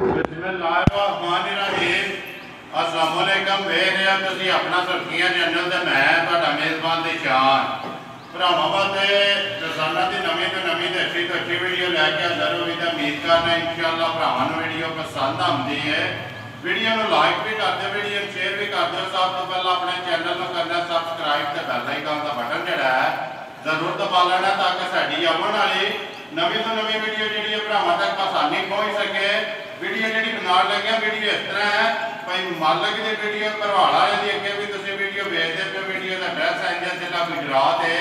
बिस्मिल्लाहिर्रहमानिर्रहीम। अस्सलाम वालेकुम। वेख रहे हो तुसीं अपना सब्जियां चैनल ते मैं तुहाडा मेज़बान दिशान भरावां वास्ते रोज़ाना की नवीं तो नवीं ते अच्छी वीडियो लैके हाज़र होगी तो उम्मीद करना इंशाअल्लाह भरावां नूं वीडियो पसंद आती है। वीडियो को लाइक भी कर दो, वीडियो शेयर भी कर दो। सब तो पहले अपने चैनल को करना सबसक्राइब तो बेल आइकन का बटन जोड़ा है जरूर दबा लेना ताकि साड़ी आने वाली नवीं तो नवीं वीडियो जी भरावां तक आसानी पहुँच सके। वीडियो जी बना लगे वीडियो इस तरह है भाई मालक की वीडियो भरवाल वाले की अगे भी तुम वीडियो भेजते पे। वीडियो का एड्रैस है जिला गुजरात है,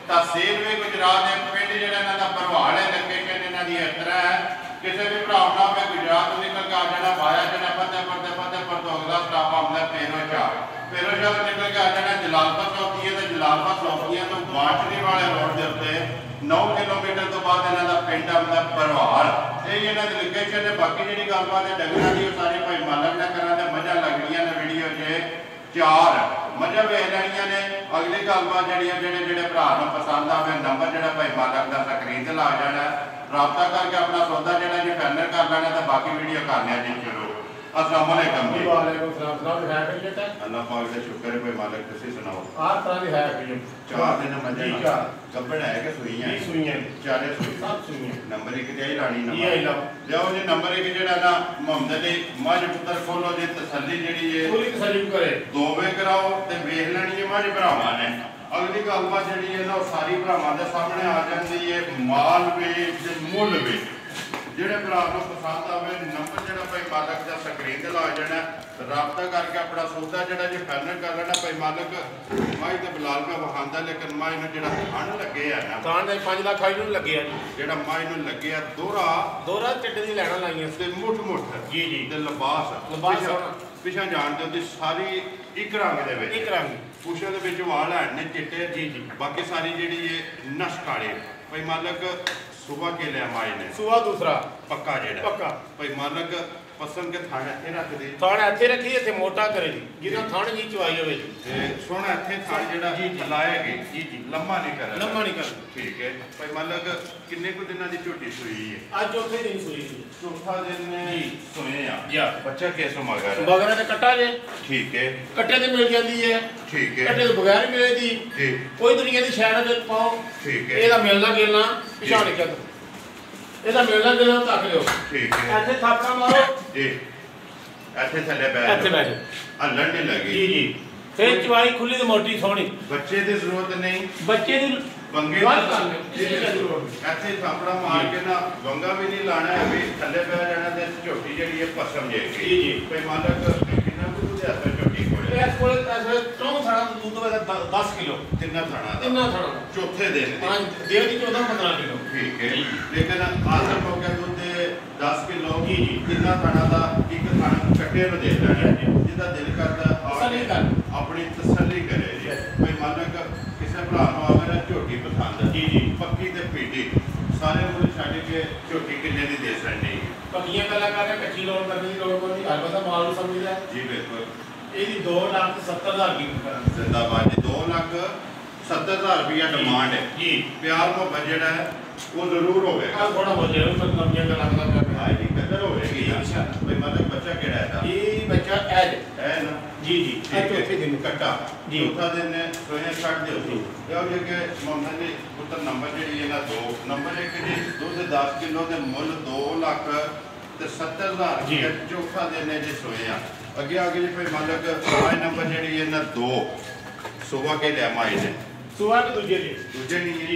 तहसील भी गुजरात है, पिंड जो भरवाल है, लोकेशन इन्हों की इस तरह है। किसी भी भरा ना पे गुजरात निकल के आ जाना पाया जाना फतेहपुर तो अगला स्टाप आना फेरोशाह निकल के आ जाना जलालपुर चौकी है। जलालपुर चौकियां तो बांटरी वाले रोड के उत्ते 9 किलोमीटर तो बाद इन्हों का पिंड आता भरवाल। यही इन्हों की लोकेशन है। बाकी जी गलबात है डंगर की सारी भाई मालक ने करा मजा लगनिया ने वीडियो च 4 मजा वेख लैनिया ने। अगली गलबात जी जोड़े भरा पसंद आए नंबर जो भाई मालक का स्क्रीन से ला जाना रबता करके अपना सौदा जो जी फाइनल कर लेना तो बाकी वीडियो करने जी शुरू। अस्सलाम वालेकुम जी। वालेकुम सलाम। सलाम है खैरियत है? अल्लाह पाक का शुक्र है। कोई मालिक तुसी सुनाओ। हर तरह की है खैरियत। 4 दिन मजे गब्बड़ है कि सुईयां? जी सुईयां चारे सुई सब सुईयां। नंबर 1 ते ही लानी नंबर। ये लो जाओ जी नंबर 1 जेड़ा ना मोहम्मद अली मज पुत्र खोलो जी तसल्ली जेड़ी है पूरी तसल्ली करे दो वे कराओ ते वेख लेनी है मज भरावां ने। अगली गलबात जी है ना सारी भरावां दे सामने आ जाती है। माल भी ते मुल भी ਜਿਹੜੇ ਭਰਾ ਨੂੰ पसंद आवे नंबर जो भाई मालक का स्क्रीन से ला जाना रबता करके अपना सौदा जो जी फाइनल कर लेना। भाई मालक माई तो बिलाल का वहांदा लेकिन माई जो थन लगे है ना थान दे 5 लाख आई नूं लगे जो माई लगे दोहरा चिट्टे दी लैना लाइयां ते मुठ जी जी ते लिबास पिछा जान दे सारी एक रंग दे विच एक रंग पुछे दे विच वाल है ने चिट्टे जी जी। बाकी सारी जी नश काले भाई मालक सुबह के लिया माई ने सुबह दूसरा पक्का जेड़ा पक्का भाई मालक पसंद के थाने इत्थे रख दे थान इत्थे रखी इत्थे मोटा करे जी जिदा थान जी चवाई होवे जी ते सोना इत्थे थान जेड़ा लाएगी जी जी लम्मा नहीं करे लम्मा नहीं कर ठीक है। भाई मालक किन्ने को दिना दी झोटी सुई है? आज चौथे दिन सुई जी चौथा दिन जी सोए आ या बच्चा कैसो मगर बगैर ते कट्टा जे ठीक है कट्टे ते मिल जाती है ठीक है कट्टे तो बगैर मिले दी जी कोई दुनिया की शहर में पाओ ठीक है ਇਹਦਾ ਮਿਲਣਾ ਗਿਲਣਾ ਪਛਾਣ ਕੇ ਇਹਦਾ ਮਿਲਣਾ ਗਿਲਣਾ ਤੱਕ ਲਿਓ ठीक है ਇੱਥੇ ਥਾਪੜਾ ਮਾਰੋ जी ਇੱਥੇ ਥੱਲੇ ਬੈਠ ਇੱਥੇ ਬੈਠ ਹੱਲਣ ਨਹੀਂ ਲੱਗੀ ਜੀ ਜੀ ਫਿਰ ਚਵਾਈ ਖੁੱਲੀ ਤੇ ਮੋਟੀ ਸੋਹਣੀ ਬੱਚੇ ਦੀ ਜ਼ਰੂਰਤ ਨਹੀਂ ਬੱਚੇ ਦੀ ਬੰਗੇ ਗੱਲ ਕਰ ਲੈ ਕਿਸੇ ਦੀ ਜ਼ਰੂਰਤ ਇੱਥੇ ਥਾਪੜਾ ਮਾਰ ਕੇ ਨਾ ਬੰਗਾ ਵੀ ਨਹੀਂ ਲਾਣਾ ਹੈ ਵੀ ਥੱਲੇ ਬਹਿ ਜਾਣਾ ਤੇ ਝੋਟੀ ਜਿਹੜੀ ਹੈ ਪਸਮ ਜਾਏਗੀ ਜੀ ਜੀ ਕੋਈ ਮਾਲਕ ਕਿੰਨਾ ਕੁ ਦੇ ਹੱਥ ਝੋਟੀ ਕੋਲੇ ਇਸ ਕੋਲੇ ਐਸੇ ਤੋਂ ਸਾਡਾ ਦੁੱਧ ਹੋਵੇ 10 ਕਿਲੋ ਕਿੰਨਾ ਥਾਣਾ ਦਾ ਕਿੰਨਾ ਖਾਣਾ ਚੌਥੇ ਦਿਨ ਦੀ ਹਾਂ ਦੇਵ ਦੀ 14-15 ਕਿਲੋ ਠੀਕ ਹੈ ਲੇਕਿਨ ਆਸਰ ਹੋ ਗਿਆ ਦੁੱਧ 10 ਕਿਲੋ ਜੀ ਜੀ ਕਿੰਨਾ ਥਾਣਾ ਦਾ ਇੱਕ ਥਾਣਾ ਕੱਟੇ ਨੂੰ ਦੇ ਦੇਣਾ ਜਿਹਦਾ ਦਿਲ ਕਰਦਾ ਤਸੱਲੀ ਕਰ ਆਪਣੀ ਤਸੱਲੀ ਕਰੇ ਜੀ। ਕੋਈ ਮਾਲਕ ਕਿਸੇ ਭਰਾ ਨੂੰ ਆਵੇ ਨਾ ਝੋਟੀ ਪਸੰਦ ਜੀ ਜੀ ਪੱਕੀ ਤੇ ਪੀਟੀ ਸਾਰੇ ਨੂੰ ਛੱਡ ਕੇ ਝੋਟੀ ਕਿੰਨੇ ਦੀ ਦੇ ਸਕਣੀ ਪੱਕੀਆਂ ਗੱਲਾਂ ਕਰ ਰਹੇ ਕੱਚੀ ਲੋੜ ਕਰਨੀ ਦੀ ਲੋੜ ਕੋਈ ਹਰ ਬੰਦਾ ਮਾਲ ਨੂੰ ਸਮਝਦਾ ਜੀ ਬਿਲਕੁਲ। ਇਹਦੀ 2,70,000 ਕੀਮਤ ਕਰਾਂਗੇ ਜ਼ਿੰਦਾਬਾਦ ਜੀ 2,70,000 ਰੁਪਇਆ ਡਿਮਾਂਡ ਹੈ ਜੀ ਪਿਆਰ ਮੁਹੱਬਤ ਜਿਹੜਾ ਹੈ ਉਹ ਜ਼ਰੂਰ ਹੋਵੇਗਾ। ਆ ਥੋੜਾ ਹੋ ਜਾਏ ਮੈਂ ਨਵੀਆਂ ਗੱਲਾਂ ਕਰਦਾ ਹਾਂ ਜੀ ਕਦਰ ਹੋਵੇਗੀ ਨਾ ਕੋਈ ਮਤਲਬ ਬੱਚਾ ਕਿਹੜਾ ਹੈ ਦਾ ਇਹ ਬੱਚਾ ਐਜ ਹੈ ਨਾ ਜੀ ਜੀ ਇਹ ਚੌਥੇ ਦਿਨ ਕੱਟਾ ਜੀ। ਚੌਥਾ ਦਿਨ ਨੇ ਸੋਇਆ ਛੱਡ ਦਿਓ ਜੀ ਜਾਓ ਜੇ ਕਿ ਮੁਹੰਮਦ ਜੀ ਪੁੱਤਰ ਨੰਬਰ ਜਿਹੜੀ ਹੈ ਨਾ 2 ਨੰਬਰ 1 ਜੀ ਦੁੱਧ 10 ਕਿਲੋ ਦੇ ਮੁੱਲ 2,70,000 ਜੀ। ਚੌਥਾ ਦਿਨ ਨੇ ਜੀ ਸੋਇਆ ਅੱਗੇ ਆ ਗਏ ਜੀ ਭਾਈ ਮਾਲਕ ਮਾਈ ਨੰਬਰ ਜਿਹੜੀ ਹੈ ਨਾ 2 ਸੁਬਹ ਕੇ ਲਿਆ ਮਾਈ ਨੇ ਸੁਬਹ ਤੇ ਦੂਜੇ ਦਿਨ ਦੂਜੇ ਨਹੀਂ ਜੀ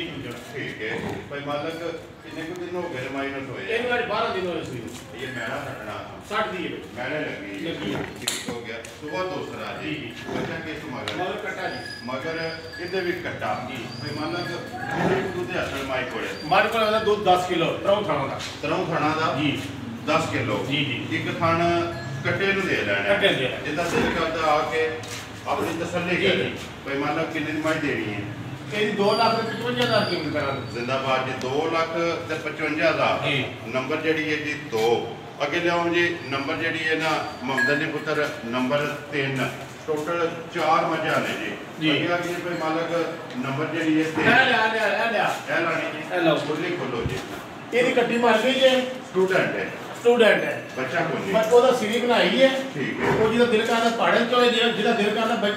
ਠੀਕ ਹੈ ਭਾਈ ਮਾਲਕ ਕਿੰਨੇ ਕੁ ਦਿਨ ਹੋ ਗਏ ਮਾਈ ਨੂੰ ਸੋਏ ਇਹਨੂੰ ਅੱਜ 12 ਦਿਨ ਹੋਏ ਸੀ ਇਹ ਮੈਣਾ ਛੱਡਣਾ 60 ਦੀ ਹੈ मैंने लगी ठीक हो गया सुबह दूसरा जी बच्चा किस मगर ਮਗਰ ਕੱਟਾ ਜੀ मगर इधर भी कट्टा जी भाई मालक दूध असल माई कोले ਮਾਰੇ ਕੋਲ ਉਹਦਾ ਦੁੱਧ 10 ਕਿਲੋ ਤਰੋਂ ਖਾਣਾ ਦਾ तरह थाना दा ਜੀ 10 किलो जी जी एक थान कट्टे नु दे लेना कट्टे दे जिदा दिल करदा आके अपनी तसल्ली करे भाई मालक कितनी माई देनी है ਇਹਦੀ 2,55,000 ਕੀਮਤ ਕਰਾਂਗੇ जिंदाबाद जी 2,55,000 जी नंबर जड़ी है जी 2 अगे लियाओ जी नंबर जड़ी है ना मोहम्मद अली पुत्र नंबर 3 टोटल 4 मजा ने जी जी आगे भाई मालक नंबर जड़ी है 3 ਲੈ ਲਿਆ ए लानी जी ਇਹ ਲਓ खुली खोलो जी ਇਹਦੀ ਕੱਟੀ ਮਾਰ ਗਈ ਜੇ स्टूडेंट है स्टूडेंट है बच्चा को नहीं बट ਉਹਦਾ ਸਿਰੀ ਬਣਾਈ ਹੈ ठीक है ਉਹ ਜਿਹਦਾ ਦਿਲ ਕਰਦਾ ਪੜਨ ਚੋਂ ਜਿਹਦਾ ਦਿਲ ਕਰਦਾ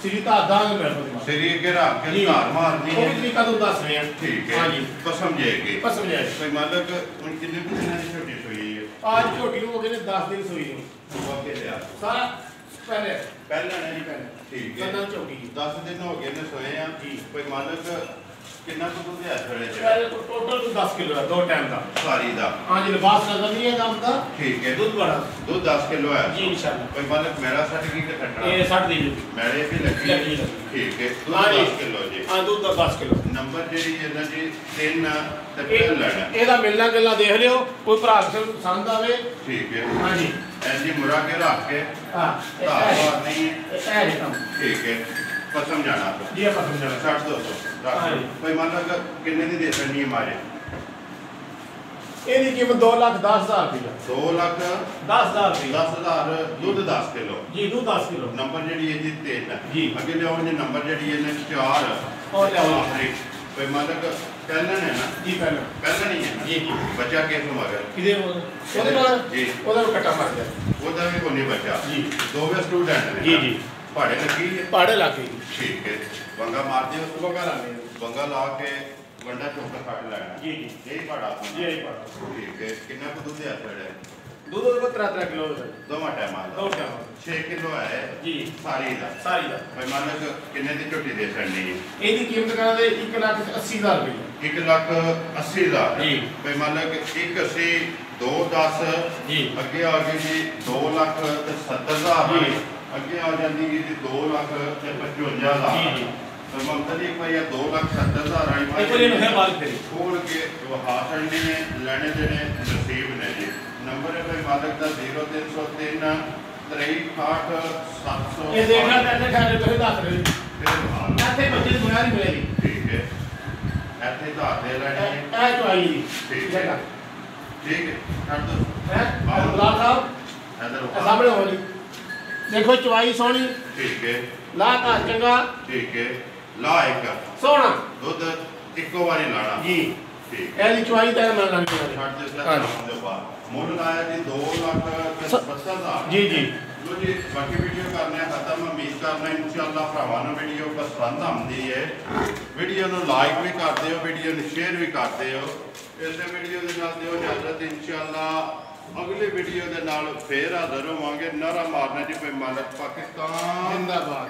ਸਿਰੀ ਤਾਂ ਦਾਂਗੇ ਮੇਰੇ ਕੋਲ शरीर के रात के धार मारनी ਉਹ है ਵੀ ਤਰੀਕਾ ਤੋਂ ਦੱਸ ਰਹੇ ਆ ठीक है ਹਾਂਜੀ तो समझेगी ਬਸ ਸਮਝਾਇਆ कोई मालक उन कितने दिन की छोटी सुई है आज ਝੋਟੀ ਨੂੰ ਹੋ ਗਏ ਨੇ 10 ਦਿਨ ਸੋਈ ਨੂੰ वाके ले आ ਸਾਰਾ ਪਹਿਲੇ पहले ने ਪਹਿਲੇ ठीक है ਕੰਨਾਂ ਝੋਟੀ 10 दिन हो गए ने सोए हैं जी। कोई मालक कितना कुछ दिया छड़े ਪਹਿਲੇ ਟੋਟਲ 10 ਕਿਲੋ ਹੈ 2 ਟਾਈਮ ਦਾ सारी दा ਹਾਂਜੀ ਲਿਬਾਸ ਨਜ਼ਰ ਨਹੀਂ ਹੈ ਦਮ ਦਾ ठीक है ਦੁੱਧ ਬੜਾ दूध 10 किलो है ਜੀ ਇਨਸ਼ਾਅੱਲਾ कोई मालक मेरा सट की कटना ਇਹ 60 ਦੀ मेरे भी लगी लगी। ठीक है दूध हाँ जी। 10 किलो जी ਹਾਂ ਦੁੱਧ ਦਾ 10 ਕਿਲੋ ਨੰਬਰ ਜਿਹੜੀ ਇਹਨਾਂ ਦੀ 3 ਤੇ ਪਹਿਲ ਲੈਣਾ ਇਹਦਾ ਮਿਲਣਾ ਗਿਲਣਾ ਦੇਖ ਲਿਓ ਕੋਈ ਭਰਾ ਕਿਸੇ ਨੂੰ ਪਸੰਦ ਆਵੇ ਠੀਕ ਹੈ ਹਾਂਜੀ ਐਂਜੀ ਮੁਰਾ ਕੇ ਰੱਖ ਕੇ ਹਾਂ ਧਾਰ ਨਹੀਂ ਹੈ ਇਹ ਹੈ ਕੰਮ ਠੀਕ ਹੈ ਪਸਮ ਜਾਣਾ ਜੀ ਆਪਾਂ ਸਮਝਾਂਗੇ 60 200 हाँ जी। ਕੋਈ ਮੰਨ ਲਓ ਕਿੰਨੇ ਦੀ ਦੇ ਸਕਣੀ ਹੈ ਮਾਰੇ ਇਹਦੀ ਕੀਮਤ 2,10,000 ਰੁਪਏ 2 ਲੱਖ 10,000 ਰੁਪਏ 10,000 ਦੁੱਧ 10 ਕਿਲੋ ਜੀ ਦੁੱਧ 10 ਕਿਲੋ ਨੰਬਰ ਜਿਹੜੀ ਇਹਦੀ 3 ਹੈ ਜੀ। ਅੱਗੇ ਲਿਆਉਣ ਦੇ ਨੰਬਰ ਜਿਹੜੀ ਇਹਨੇ 4 और लियाओ। ਆਖਰੀ ਕੋਈ ਮੰਨ ਲਓ ਪਹਿਲਾਂ ਹੈ ਨਾ ਜੀ ਪਹਿਲਾਂ ਪਹਿਲਾਂ ਨਹੀਂ ਹੈ ਨਾ ਜੀ ਜੀ ਬੱਚਾ ਕਿਸ ਨੂੰ ਮਗਰ ਕਿਹਦੇ ਉਹਦੇ ਨਾਲ ਜੀ। ਉਹਦਾ ਵੀ ਕੱਟਾ ਮਾਰ ਗਿਆ ਉਹਦਾ ਵੀ ਕੋਈ ਨਹੀਂ ਬੱਚਾ ਜੀ। ਦੋਵੇਂ ਸਟੂਡੈਂਟ ਨੇ ਜੀ ਜੀ ਪਹਾੜੇ ਲੱਗੀ ਹੈ ਪਹਾੜੇ ਲਾ ਕੇ ਠੀਕ ਹੈ ਬੰਗਾ ਮਾਰ ਦਿਓ ਬਗਾ ਲਾ ਲਈ ਬੰਗਾ ਲਾ ਕੇ ਵੰਡਾ ਚੁੱਕ ਕੇ ਕੱਢ ਲੈਣਾ ਜੀ ਜੀ ਇਹ ਪਹਾੜਾ ਜੀ ਇਹ ਪਹਾੜਾ ਠੀਕ ਹੈ ਕਿੰਨਾ ਕੁ ਦੁੱਧ ਹੈ ਤੁਹਾਡੇ ਦੁੱਧ ਉਹਦੇ ਕੋਲ 3 ਕਿਲੋ ਦਾ ਦੋਵਾਂ ਟਾਈਮਾਂ ਦਾ 2 ਟਾਈਮ 6 ਕਿਲੋ ਹੈ ਜੀ ਸਾਰੀ ਦਾ ਸਾਰੀ ਦਾ ਭਾਈ ਮੰਨ ਲਓ ਕਿੰਨੇ ਦੀ ਝੋਟੀ ਦੇ ਛੱਡਣੀ ਹੈ ਇਹਦੀ ਕੀਮਤ ਕਰਾਂਦੇ 1,80,000 ਰੁਪਏ 1,80,000 ਜੀ। ਭਾਈ ਮੰਨ ਲਓ ਕਿ 1,80 2,10 ਜੀ ਅੱਗੇ ਆ ਗਈ ਜੀ 2,70,000 ਜੀ। ਅੱਗੇ ਆ ਜਾਂਦੀ ਜੀ 2,55,000 ਜੀ ਜੀ तो मंथली कोई 2,70,000 आई ਇੱਕ ਵਾਰੀ ਇਹਨੂੰ ਫਿਰ ਬਾਤ ਕਰੀ खोल के हाथ अंडी ने लेने देने नसीब ने जी नंबर है भाई मालिक का 0303 63 700 ਇਹ ਦੇਖਣਾ ਤੇ ਖਾਣੇ ਤੁਸੀਂ ਦੱਸ ਰਹੇ फिर हाल ਇੱਥੇ ਬੱਚੇ ਦੀ ਬੁਨਿਆਦ ਮਿਲੇਗੀ ठीक है ऐसे तो हाथ दे लेने जी ਇਹ ਚੁਆਈ ਦੀ ठीक है ਜਗ੍ਹਾ ठीक है कर दो ਹੈ ਗੁਲਾਬ ਸਾਹਿਬ इधर ਇਹ ਸਾਹਮਣੇ ਹੋ ਜੀ ਦੇਖੋ ਚੁਆਈ ਸੋਹਣੀ ठीक है ਲਾ ਕਾ ਚੰਗਾ ठीक है ला एक ਸੋਹਣਾ दूध इको बारी लाना ਜੀ ठीक ਇਹਦੀ ਚੁਆਈ ਤਾਂ ਮੈਂ ਲਾਂਗੀ ਛੱਡ ਦੇ हाँ ਸਰ जी। ਦੇ ਬਾਅਦ ਮੁੱਲ ਲਾਇਆ ਜੀ 2,70,000 ਜੀ ਜੀ ਲੋ ਜੀ ਬਾਕੀ ਵੀਡੀਓ ਕਰਨੇ ਖਤਮ ਉਮੀਦ ਕਰਨਾ ਇਨਸ਼ਾਅੱਲਾ ਭਰਾਵਾਂ ਨੂੰ ਵੀਡੀਓ ਪਸੰਦ ਆਉਂਦੀ ਹੈ ਵੀਡੀਓ ਨੂੰ ਲਾਈਕ ਵੀ ਕਰ ਦਿਓ ਵੀਡੀਓ ਨੂੰ ਸ਼ੇਅਰ ਵੀ ਕਰ ਦਿਓ ਇਸੇ ਵੀਡੀਓ ਦੇ ਨਾਲ ਦਿਓ ਇਜਾਜ਼ਤ ਇਨਸ਼ਾਅੱਲਾ ਅਗਲੀ ਵੀਡੀਓ ਦੇ ਨਾਲ ਫੇਰ ਹਾਜ਼ਰ ਹੋਵਾਂਗੇ ਨਾਰਾ ਮਾਰਨਾ ਜੀ ਭਾਈ ਮਾਲਕ ਪਾਕਿਸਤਾਨ ਜ਼ਿੰਦਾਬਾਦ